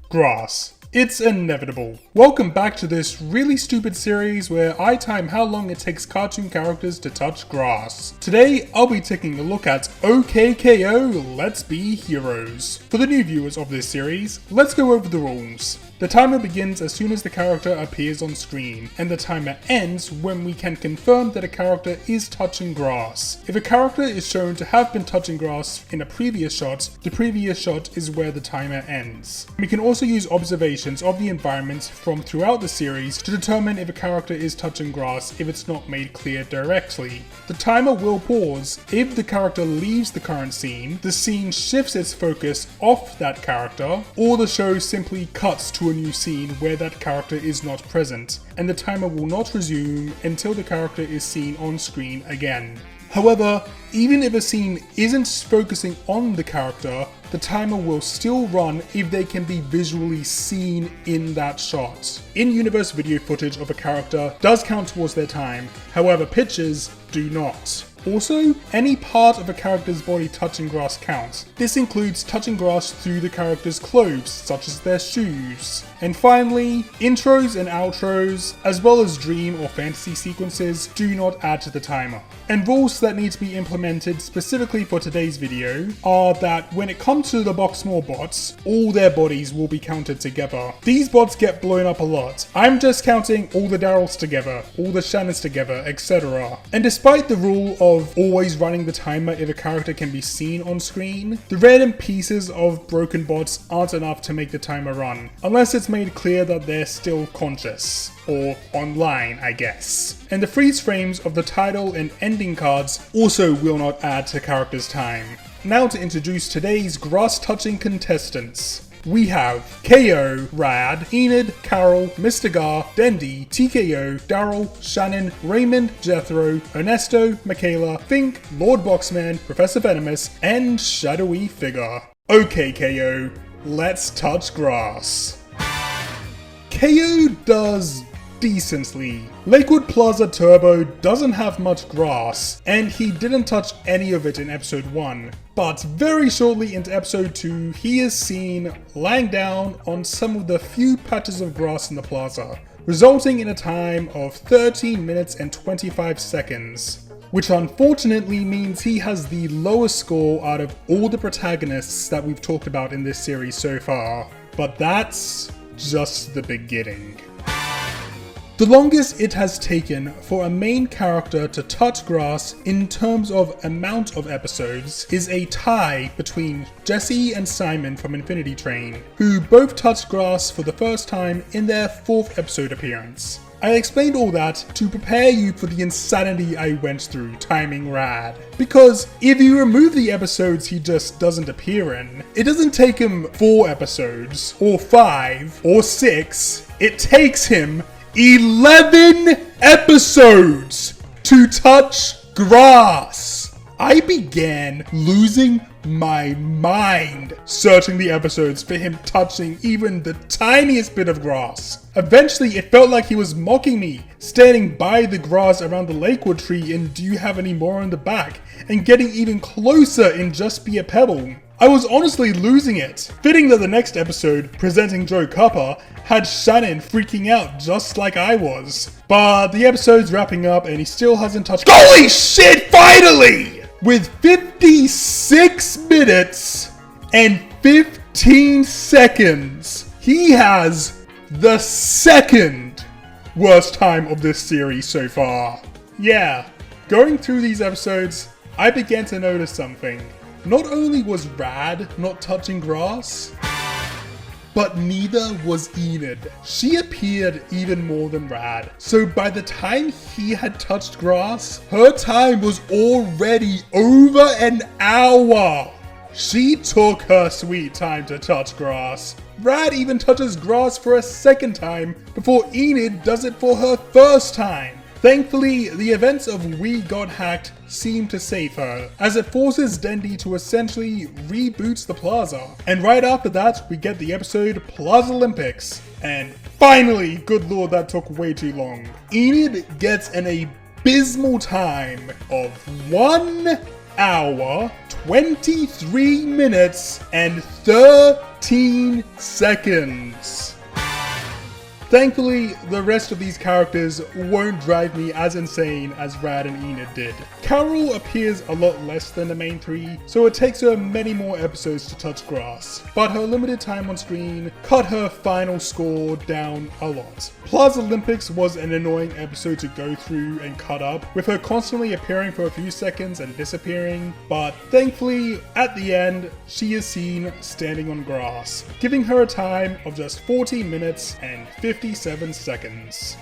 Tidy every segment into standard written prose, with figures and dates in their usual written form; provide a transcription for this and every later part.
Grass. It's inevitable. Welcome back to this really stupid series where I time how long it takes cartoon characters to touch grass. Today, I'll be taking a look at OKKO Let's Be Heroes. For the new viewers of this series, let's go over the rules. The timer begins as soon as the character appears on screen, and the timer ends when we can confirm that a character is touching grass. If a character is shown to have been touching grass in a previous shot, the previous shot is where the timer ends. We can also use observations of the environment from throughout the series to determine if a character is touching grass if it's not made clear directly. The timer will pause if the character leaves the current scene, the scene shifts its focus off that character, or the show simply cuts to a new scene where that character is not present, and the timer will not resume until the character is seen on screen again. However, even if a scene isn't focusing on the character, the timer will still run if they can be visually seen in that shot. In-universe video footage of a character does count towards their time, however pictures do not. Also, any part of a character's body touching grass counts. This includes touching grass through the character's clothes, such as their shoes. And finally, intros and outros, as well as dream or fantasy sequences, do not add to the timer. And rules that need to be implemented specifically for today's video are that when it comes to the Boxmore bots, all their bodies will be counted together. These bots get blown up a lot. I'm just counting all the Daryls together, all the Shannons together, etc. And despite the rule of always running the timer if a character can be seen on screen, the random pieces of broken bots aren't enough to make the timer run, unless it's made clear that they're still conscious. Or online, I guess. And the freeze frames of the title and ending cards also will not add to character's time. Now to introduce today's grass-touching contestants. We have KO, Rad, Enid, Carol, Mr. Gar, Dendy, TKO, Daryl, Shannon, Raymond, Jethro, Ernesto, Michaela, Fink, Lord Boxman, Professor Venomous, and Shadowy Figure. Okay, KO, let's touch grass. KO does decently. Lakewood Plaza Turbo doesn't have much grass, and he didn't touch any of it in episode 1. But very shortly into episode 2, he is seen lying down on some of the few patches of grass in the plaza, resulting in a time of 13 minutes and 25 seconds. Which unfortunately means he has the lowest score out of all the protagonists that we've talked about in this series so far. But that's just the beginning. The longest it has taken for a main character to touch grass in terms of amount of episodes is a tie between Jesse and Simon from Infinity Train, who both touched grass for the first time in their 4th episode appearance. I explained all that to prepare you for the insanity I went through timing Rad. Because if you remove the episodes he just doesn't appear in, it doesn't take him 4 episodes, or 5, or 6, it takes him 11 episodes to touch grass. I began losing my mind searching the episodes for him touching even the tiniest bit of grass. Eventually it felt like he was mocking me, standing by the grass around the Lakewood tree in Do You Have Any More on the back, and getting even closer in Just Be a Pebble. I was honestly losing it. Fitting that the next episode, presenting Joe Cuppa, had Shannon freaking out just like I was. But the episode's wrapping up and he still hasn't touched— Holy shit, finally! With 56 minutes and 15 seconds, he has the 2nd worst time of this series so far. Yeah, going through these episodes, I began to notice something. Not only was Rad not touching grass, but neither was Enid. She appeared even more than Rad. So by the time he had touched grass, her time was already over an hour. She took her sweet time to touch grass. Rad even touches grass for a 2nd time before Enid does it for her 1st time. Thankfully, the events of We Got Hacked seem to save her, as it forces Dendy to essentially reboot the plaza. And right after that, we get the episode Plaza Olympics. And finally, good lord, that took way too long. Enid gets an abysmal time of 1 hour, 23 minutes, and 30 13 seconds. Thankfully, the rest of these characters won't drive me as insane as Rad and Enid did. Carol appears a lot less than the main three, so it takes her many more episodes to touch grass, but her limited time on screen cut her final score down a lot. Plaza Olympics was an annoying episode to go through and cut up, with her constantly appearing for a few seconds and disappearing, but thankfully, at the end, she is seen standing on grass, giving her a time of just 14 minutes and 57 seconds.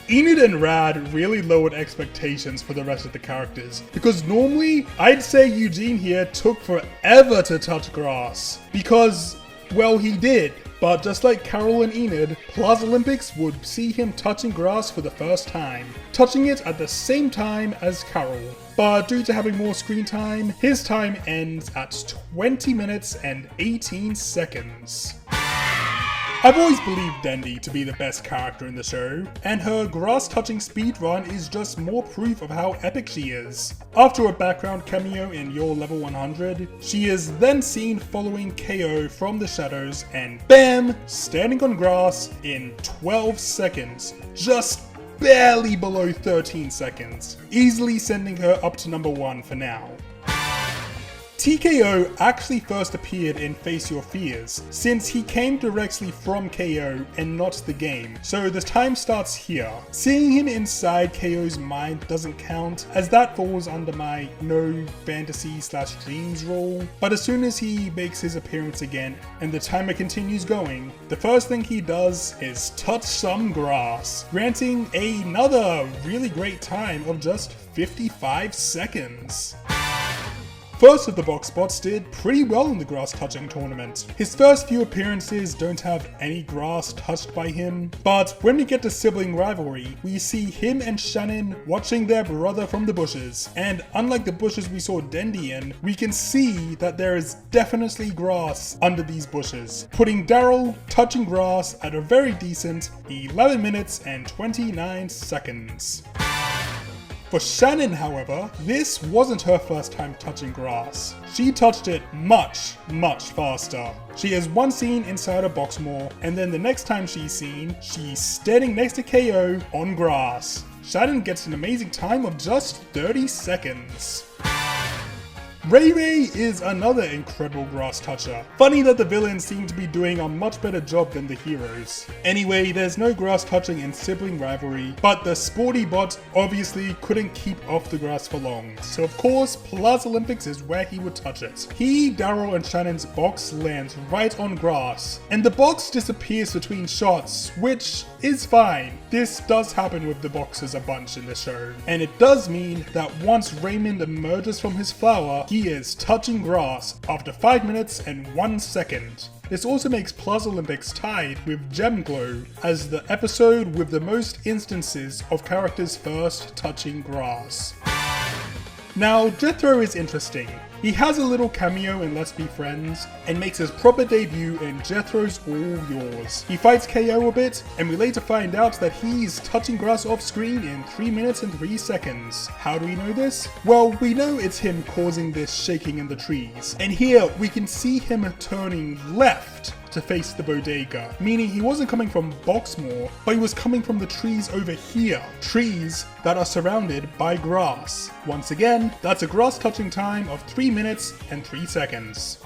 Enid and Rad really lowered expectations for the rest of the characters, because normally I'd say Eugene here took forever to touch grass, because, well, he did. But just like Carol and Enid, Plaza Olympics would see him touching grass for the first time, touching it at the same time as Carol. But due to having more screen time, his time ends at 20 minutes and 18 seconds. I've always believed Dendi to be the best character in the show, and her grass-touching speedrun is just more proof of how epic she is. After a background cameo in Your Level 100, she is then seen following KO from the shadows and BAM! Standing on grass in 12 seconds, just barely below 13 seconds, easily sending her up to number 1 for now. TKO actually first appeared in Face Your Fears, since he came directly from KO and not the game, so the time starts here. Seeing him inside KO's mind doesn't count, as that falls under my no fantasy/dreams rule, but as soon as he makes his appearance again and the timer continues going, the first thing he does is touch some grass, granting another really great time of just 55 seconds. First of the box spots did pretty well in the grass touching tournament. His first few appearances don't have any grass touched by him, but when we get to sibling rivalry, we see him and Shannon watching their brother from the bushes, and unlike the bushes we saw Dendi in, we can see that there is definitely grass under these bushes, putting Daryl touching grass at a very decent 11 minutes and 29 seconds. For Shannon, however, this wasn't her first time touching grass. She touched it much faster. She has one scene inside a box more, and then the next time she's seen, she's standing next to KO on grass. Shannon gets an amazing time of just 30 seconds. Ray Ray is another incredible grass toucher. Funny that the villains seem to be doing a much better job than the heroes. Anyway, there's no grass touching in sibling rivalry, but the sporty bot obviously couldn't keep off the grass for long. So of course, Plaza Olympics is where he would touch it. He, Daryl, and Shannon's box lands right on grass, and the box disappears between shots, which is fine. This does happen with the boxes a bunch in the show, and it does mean that once Raymond emerges from his flower, he is touching grass after 5 minutes and 1 second. This also makes Plaza Olympics tied with Gem Glow as the episode with the most instances of characters first touching grass. Now, Jethro is interesting. He has a little cameo in Let's Be Friends, and makes his proper debut in Jethro's All Yours. He fights KO a bit, and we later find out that he's touching grass off screen in 3 minutes and 3 seconds. How do we know this? Well, we know it's him causing this shaking in the trees. And here, we can see him turning left to face the bodega, meaning he wasn't coming from Boxmoor, but he was coming from the trees over here, trees that are surrounded by grass. Once again, that's a grass touching time of 3 minutes and 3 seconds.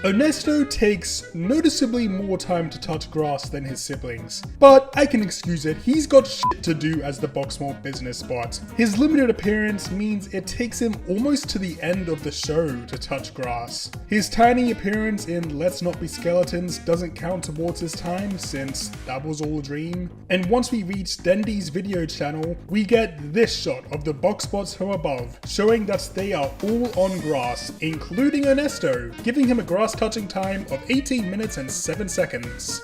Ernesto takes noticeably more time to touch grass than his siblings, but I can excuse it, he's got shit to do as the Boxmoor business spot. His limited appearance means it takes him almost to the end of the show to touch grass. His tiny appearance in Let's Not Be Skeletons doesn't count towards his time, since that was all a dream. And once we reach Dendi's video channel, we get this shot of the box spots from above, showing that they are all on grass, including Ernesto, giving him a grass touching time of 18 minutes and 7 seconds.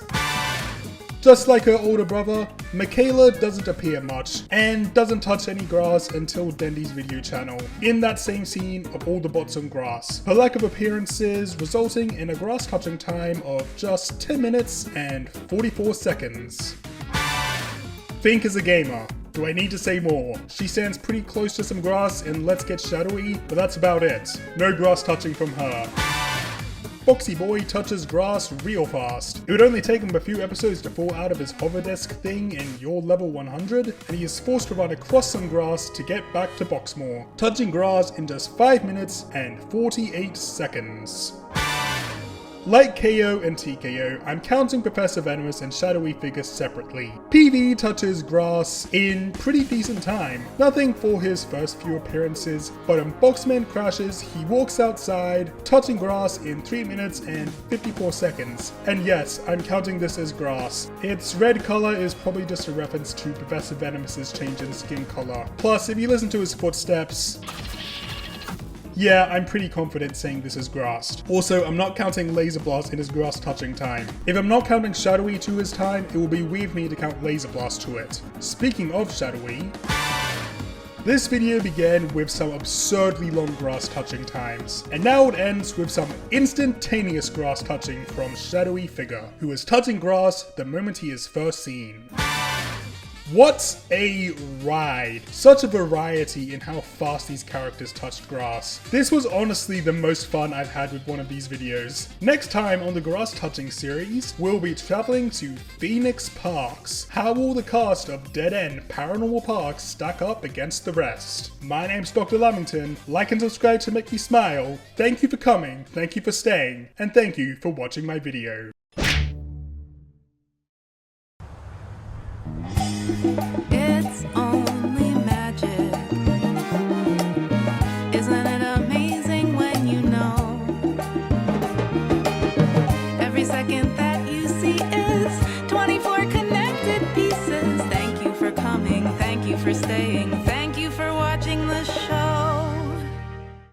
Just like her older brother, Michaela doesn't appear much, and doesn't touch any grass until Dendi's video channel, in that same scene of all the bots on grass. Her lack of appearances resulting in a grass touching time of just 10 minutes and 44 seconds. Fink is a gamer. Do I need to say more? She stands pretty close to some grass in Let's Get Shadowy, but that's about it. No grass touching from her. Boxy Boy touches grass real fast. It would only take him a few episodes to fall out of his hover desk thing in Your Level 100, and he is forced to run across some grass to get back to Boxmoor, touching grass in just 5 minutes and 48 seconds. Like KO and TKO, I'm counting Professor Venomous and Shadowy Figure separately. PV touches grass in pretty decent time. Nothing for his first few appearances, but when Boxman crashes, he walks outside, touching grass in 3 minutes and 54 seconds. And yes, I'm counting this as grass. Its red color is probably just a reference to Professor Venomous's change in skin color. Plus, if you listen to his footsteps, yeah, I'm pretty confident saying this is grass. Also, I'm not counting Laser Blast in his grass touching time. If I'm not counting Shadowy to his time, it will be weird of me to count Laser Blast to it. Speaking of Shadowy, this video began with some absurdly long grass touching times, and now it ends with some instantaneous grass touching from Shadowy Figure, who is touching grass the moment he is first seen. What a ride! Such a variety in how fast these characters touched grass. This was honestly the most fun I've had with one of these videos. Next time on the grass touching series, we'll be traveling to Phoenix Parks. How will the cast of Dead End Paranormal Parks stack up against the rest? My name's Dr. Lamington. Like and subscribe to make me smile. Thank you for coming, thank you for staying, and thank you for watching my video.